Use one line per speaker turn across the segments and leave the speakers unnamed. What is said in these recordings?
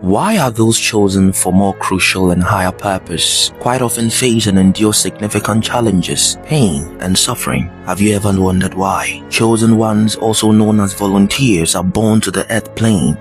Why are those chosen for more crucial and higher purpose quite often face and endure significant challenges, pain, and suffering? Have you ever wondered why? Chosen ones, also known as volunteers, are born to the earth plane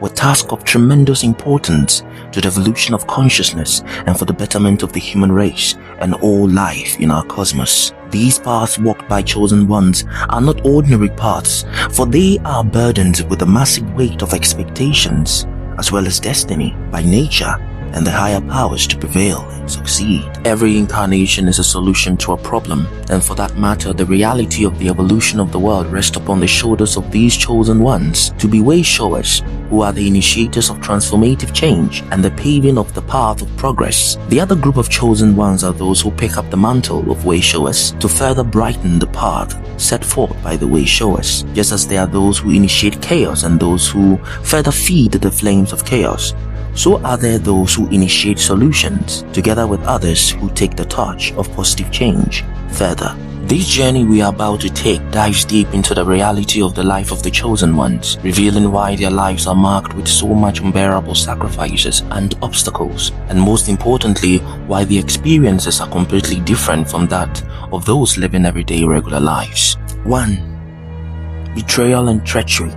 with tasks of tremendous importance to the evolution of consciousness and for the betterment of the human race and all life in our cosmos. These paths walked by chosen ones are not ordinary paths, for they are burdened with the massive weight of expectations as well as destiny by nature and the higher powers to prevail and succeed. Every incarnation is a solution to a problem, and for that matter, the reality of the evolution of the world rests upon the shoulders of these chosen ones to be way showers, who are the initiators of transformative change and the paving of the path of progress. The other group of chosen ones are those who pick up the mantle of way showers to further brighten the path set forth by the way showers, just as there are those who initiate chaos and those who further feed the flames of chaos. So are there those who initiate solutions, together with others who take the torch of positive change further. This journey we are about to take dives deep into the reality of the life of the chosen ones, revealing why their lives are marked with so much unbearable sacrifices and obstacles, and most importantly, why the experiences are completely different from that of those living everyday regular lives. 1. Betrayal and treachery.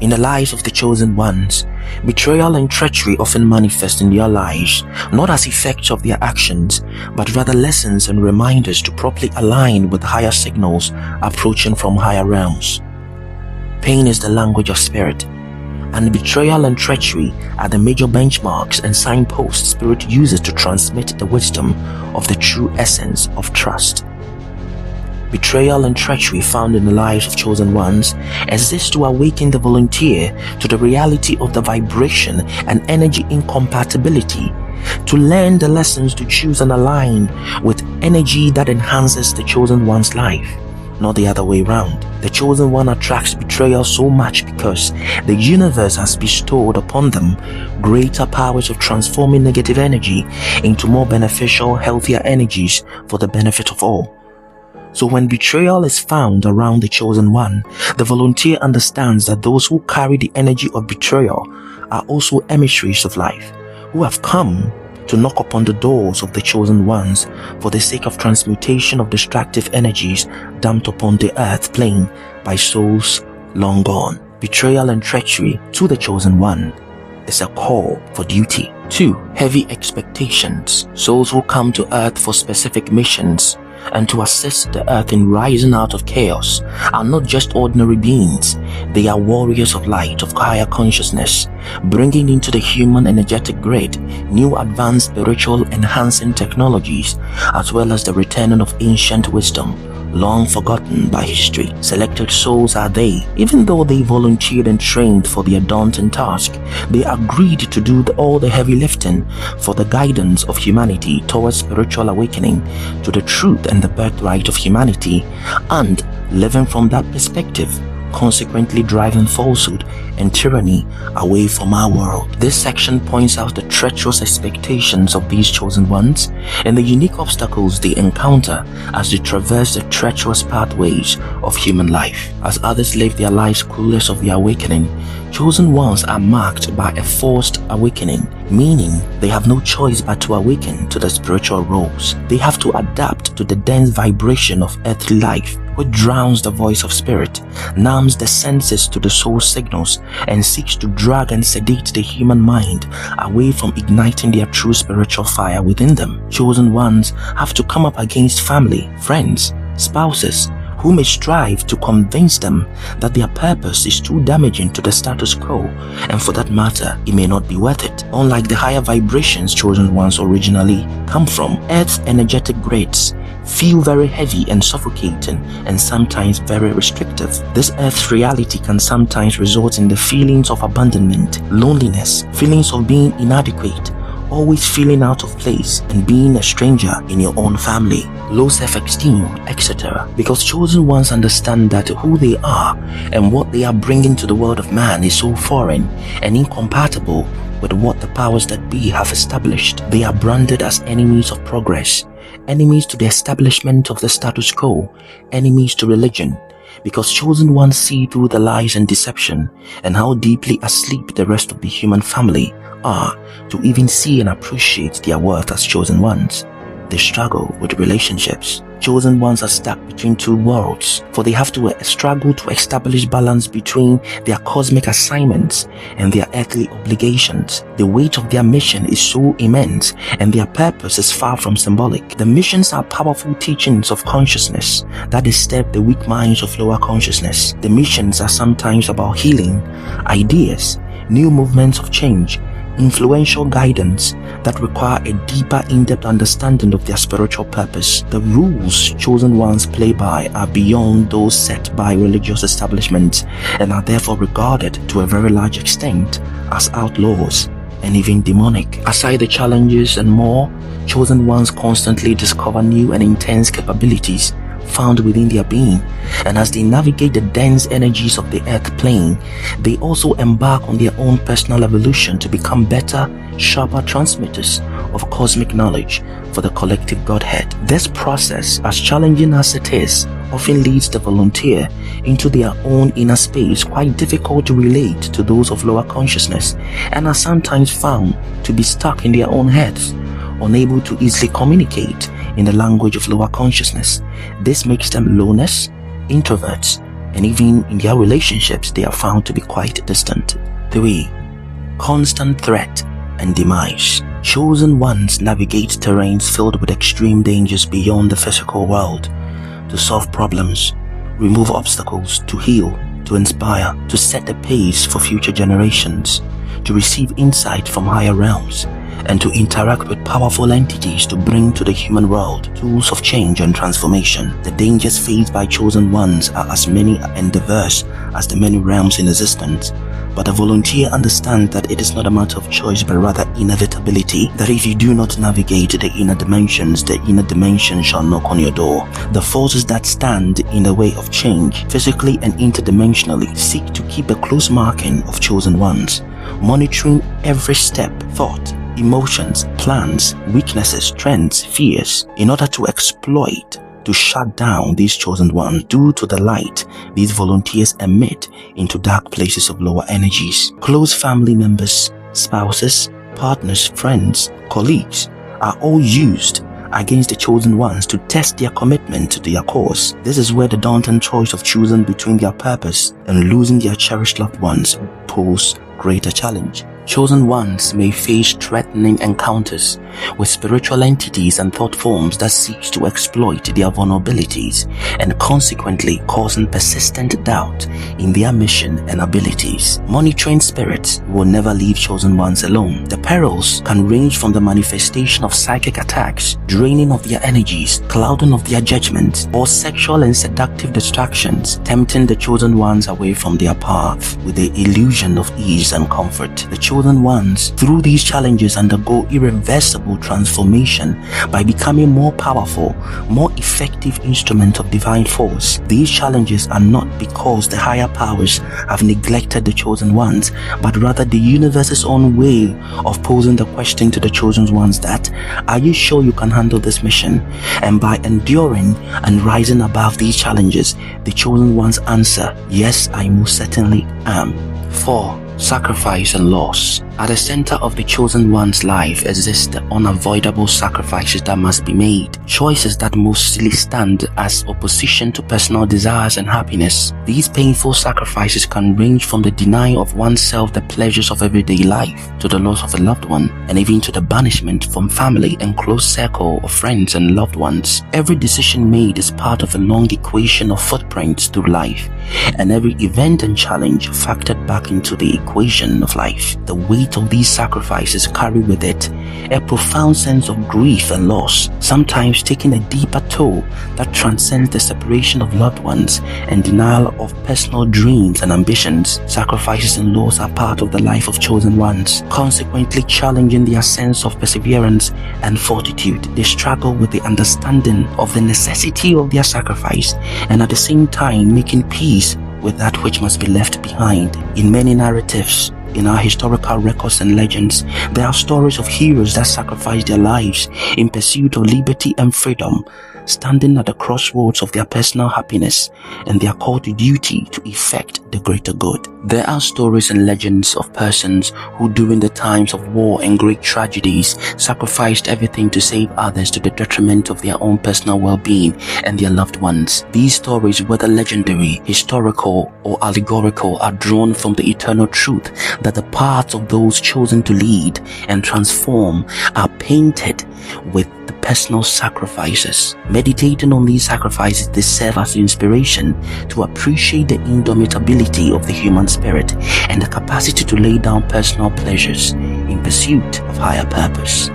In the lives of the chosen ones, betrayal and treachery often manifest in their lives, not as effects of their actions, but rather lessons and reminders to properly align with higher signals approaching from higher realms. Pain is the language of spirit, and betrayal and treachery are the major benchmarks and signposts spirit uses to transmit the wisdom of the true essence of trust. Betrayal and treachery found in the lives of chosen ones exist to awaken the volunteer to the reality of the vibration and energy incompatibility, to learn the lessons to choose and align with energy that enhances the chosen one's life, not the other way around. The chosen one attracts betrayal so much because the universe has bestowed upon them greater powers of transforming negative energy into more beneficial, healthier energies for the benefit of all. So when betrayal is found around the chosen one, the volunteer understands that those who carry the energy of betrayal are also emissaries of life, who have come to knock upon the doors of the chosen ones for the sake of transmutation of destructive energies dumped upon the earth plane by souls long gone. Betrayal and treachery to the chosen one is a call for duty. 2. Heavy expectations. Souls who come to earth for specific missions and to assist the earth in rising out of chaos are not just ordinary beings. They are warriors of light, of higher consciousness, bringing into the human energetic grid new advanced spiritual enhancing technologies, as well as the returning of ancient wisdom long forgotten by history. Selected souls are they. Even though they volunteered and trained for their daunting task, they agreed to do all the heavy lifting for the guidance of humanity towards spiritual awakening to the truth and the birthright of humanity, and living from that perspective, consequently driving falsehood and tyranny away from our world. This section points out the treacherous expectations of these chosen ones and the unique obstacles they encounter as they traverse the treacherous pathways of human life. As others live their lives clueless of their awakening, chosen ones are marked by a forced awakening, meaning they have no choice but to awaken to the spiritual roles. They have to adapt to the dense vibration of earthly life, which drowns the voice of spirit, numbs the senses to the soul signals, and seeks to drag and sedate the human mind away from igniting their true spiritual fire within them. Chosen ones have to come up against family, friends, spouses, who may strive to convince them that their purpose is too damaging to the status quo, and for that matter, it may not be worth it. Unlike the higher vibrations chosen ones originally come from, Earth's energetic grids feel very heavy and suffocating and sometimes very restrictive. This Earth's reality can sometimes result in the feelings of abandonment, loneliness, feelings of being inadequate, always feeling out of place, and being a stranger in your own family, low self-esteem, etc. Because chosen ones understand that who they are and what they are bringing to the world of man is so foreign and incompatible with what the powers that be have established. They are branded as enemies of progress, enemies to the establishment of the status quo, enemies to religion, because chosen ones see through the lies and deception and how deeply asleep the rest of the human family are to even see and appreciate their worth as chosen ones. They struggle with relationships. Chosen ones are stuck between two worlds, for they have to struggle to establish balance between their cosmic assignments and their earthly obligations. The weight of their mission is so immense, and their purpose is far from symbolic. The missions are powerful teachings of consciousness that disturb the weak minds of lower consciousness. The missions are sometimes about healing, ideas, new movements of change, influential guidance that require a deeper, in-depth understanding of their spiritual purpose. The rules chosen ones play by are beyond those set by religious establishments and are therefore regarded to a very large extent as outlaws and even demonic. Aside the challenges and more, chosen ones constantly discover new and intense capabilities found within their being, and as they navigate the dense energies of the earth plane, they also embark on their own personal evolution to become better, sharper transmitters of cosmic knowledge for the collective Godhead. This process, as challenging as it is, often leads the volunteer into their own inner space, quite difficult to relate to those of lower consciousness, and are sometimes found to be stuck in their own heads, unable to easily communicate in the language of lower consciousness. This makes them loners, introverts, and even in their relationships they are found to be quite distant. 3. Constant threat and demise. Chosen ones navigate terrains filled with extreme dangers beyond the physical world to solve problems, remove obstacles, to heal, to inspire, to set the pace for future generations, to receive insight from higher realms, and to interact with powerful entities to bring to the human world tools of change and transformation. The dangers faced by chosen ones are as many and diverse as the many realms in existence, but the volunteer understands that it is not a matter of choice but rather inevitability, that if you do not navigate the inner dimensions shall knock on your door. The forces that stand in the way of change, physically and interdimensionally, seek to keep a close marking of chosen ones, monitoring every step, thought, emotions, plans, weaknesses, trends, fears, in order to exploit, to shut down these chosen ones due to the light these volunteers emit into dark places of lower energies. Close family members, spouses, partners, friends, colleagues are all used against the chosen ones to test their commitment to their cause. This is where the daunting choice of choosing between their purpose and losing their cherished loved ones pose greater challenge. Chosen ones may face threatening encounters with spiritual entities and thought forms that seek to exploit their vulnerabilities and consequently causing persistent doubt in their mission and abilities. Monitoring spirits will never leave chosen ones alone. The perils can range from the manifestation of psychic attacks, draining of their energies, clouding of their judgment, or sexual and seductive distractions, tempting the chosen ones away from their path with the illusion of ease and comfort. The chosen ones, through these challenges, undergo irreversible transformation by becoming more powerful, more effective instrument of divine force. These challenges are not because the higher powers have neglected the chosen ones, but rather the universe's own way of posing the question to the chosen ones that, are you sure you can handle this mission? And by enduring and rising above these challenges, the chosen ones answer, yes, I most certainly am. 4. Sacrifice and loss. At the center of the chosen one's life exists the unavoidable sacrifices that must be made, choices that mostly stand as opposition to personal desires and happiness. These painful sacrifices can range from the denial of oneself the pleasures of everyday life, to the loss of a loved one, and even to the banishment from family and close circle of friends and loved ones. Every decision made is part of a long equation of footprints through life, and every event and challenge factored back into the equation of life. The weight of these sacrifices carry with it a profound sense of grief and loss, sometimes taking a deeper toll that transcends the separation of loved ones and denial of personal dreams and ambitions. Sacrifices and loss are part of the life of chosen ones, consequently challenging their sense of perseverance and fortitude. They struggle with the understanding of the necessity of their sacrifice and at the same time making peace with that which must be left behind. In many narratives, in our historical records and legends, there are stories of heroes that sacrificed their lives in pursuit of liberty and freedom. standing at the crossroads of their personal happiness and their call to duty to effect the greater good. There are stories and legends of persons who during the times of war and great tragedies sacrificed everything to save others to the detriment of their own personal well-being and their loved ones. These stories, whether legendary, historical, or allegorical, are drawn from the eternal truth that the paths of those chosen to lead and transform are painted with the personal sacrifices. Meditating on these sacrifices, they serve as inspiration to appreciate the indomitability of the human spirit and the capacity to lay down personal pleasures in pursuit of higher purpose.